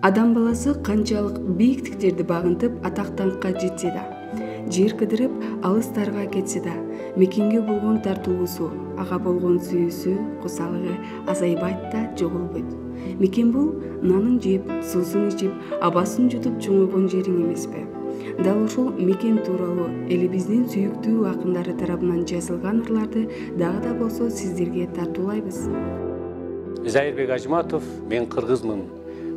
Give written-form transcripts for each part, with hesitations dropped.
Адам баласы канчалык бийиктиктерди багынтып атак-даңкка жетсе да, жер кыдырып алыстарга кетсе да, мекенге болгон тартуусу, ага болгон сүйүүсү, кусалыгы азайбайт да жоголбойт. Мекен бул нанын жеп, суусун ичип, абасын жутуп чоңойгон жериң эмеспи? Дал ушул мекен тууралуу элибиздин сүйүктүү акындары тарабынан жазылган ырларды дагы да болсо сиздерге тартуулайбыз. Зайырбек Ажматов, мен кыргызмын.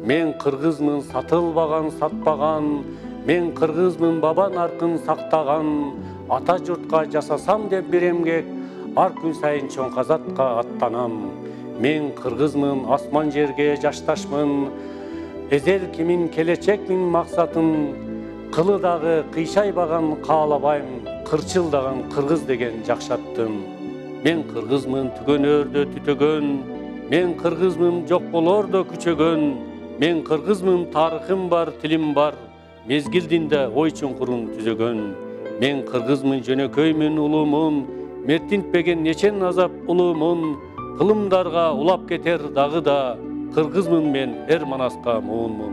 Мен кыргызмын, сатылбаган, сатпаган. Мен кыргызмын, баба наркын сактаган. Ата журтка жасасам деп бир эмгек, ар күн сайын чоң казатка аттанам. Мен кыргызмын, асман жерге жашташмын. Эзер кимин, келечекмин максатын. Кылы дагы кыйшайбаган каалабайм, кырчылдаган кыргыз деген жакшаттым. Мен кыргызмын, түгөнөрдө түтөгөн. Мен кыргызмын, жок болордо күчөгөн. Мен кыргызмын, тарыхым бар, тилим бар. Мезгилдинде ой чуңкурун түзөгөн. Мен кыргызмын, жөнөкөймүн, улуумун. Мертинтпеген нечен азап улуумун. Кылымдарга улап кетер дагы да. Кыргызмын мен, эр манаска муунмун.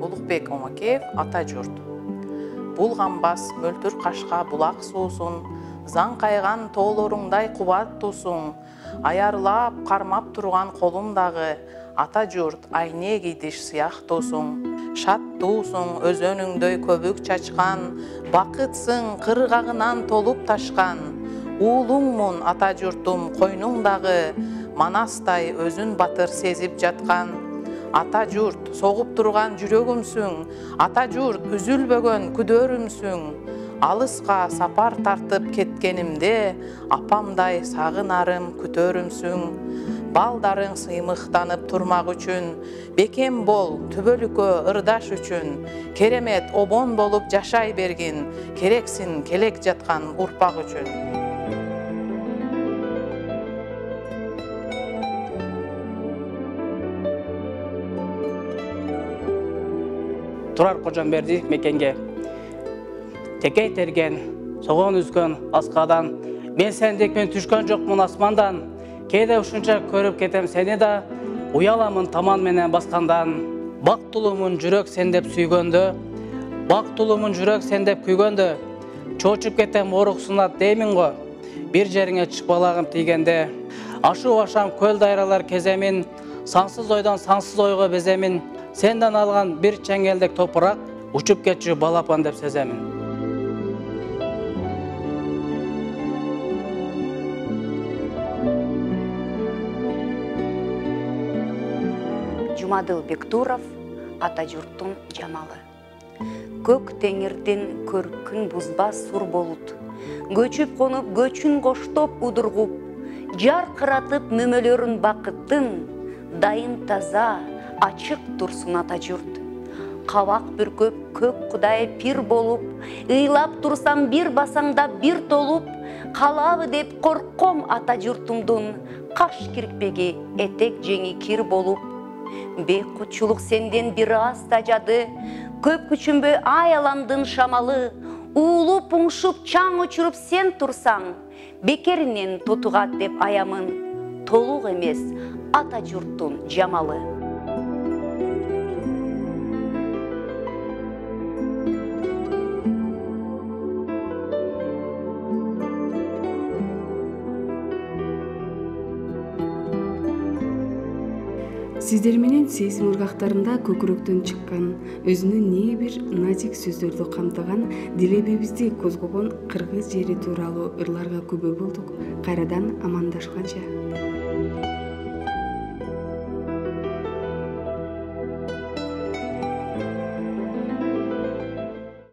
Улукбек Омакеев, ата журт. Булганбас мөлтүр кашка булак суусун, заң кайган тоолоруңдай кубат туусуң, аярылап кармап турган колумдагы ата журт айне кийдиш сыяктуусуң. Шаттуусуң, өзөнүңдөй көбүк чачкан, бакытсың кыргагынан толуп ташкан. Уулуңмун ата журтум, койнуңдагы манастай өзүн батыр сезип жаткан. Ата журт, согуп турган жүрөгүмсүң, ата журт, үзүлбөгөн күдөрүмсүң. Алыска сапар тартып кеткенимде, апамдай сагынарым күтөрүмсүң. Балдарың сыймыктанып турмак үчүн, бекем бол, түбөлүккө ырдаш үчүн. Керемет обон болуп жашай бергин, керексин келек жаткан урпак үчүн. Турар Кожомбердиев мекенге. Текей терген, согон үзгөн аскадан. Мен сендикмен түшкөн жокмун асмандан. Кейде ушунча көрүп кетем сени да, уяламын таман менен баскандан. Бактулумун жүрөк сен деп сүйгөндө, бактулумун жүрөк сен деп күйгөндө. Чочуп кетем оруксунат деймин го, бир жериңе чыкпалагым тийгенде. Ашуу ашам көл дайралар кеземин, сансыз ойдон сансыз ойго беземин. Сенден алган бир чеңелдек топурак, учуп кетчү балапан деп сеземин. Жумадыл Бектуров, ата журттун жамалы. Көк теңирдин көркүн бузбас сур болут. Көчүп конуп, көчүн коштоп удургуп, жаркыратып мөмөлөрүн бакыттын, дайым таза, ачык турсун ата журт. Кабак бүркөп көк кудай пир болуп, ыйлап турсам бир басаңда бир толуп, калабы деп коркком ата журтумдун, каш кирпеги этек жеңи кир болуп. Бейкутчулук сенден бир аз тажады, көп күчүнбөй аяламдын шамалы, уулуп уңшуп чаң учуруп сен турсаң, бекеринен тотугат деп аямын, толук эмес ата журттун жамалы. Сиздер менен сезим ыргактарында көкүрөктөн чыккан, өзүнүн не бир назик сөздөрдү камтыган, дилебибизди козгогон кыргыз жери тууралуу ырларга күбө болдук. Кайрадан амандашканча.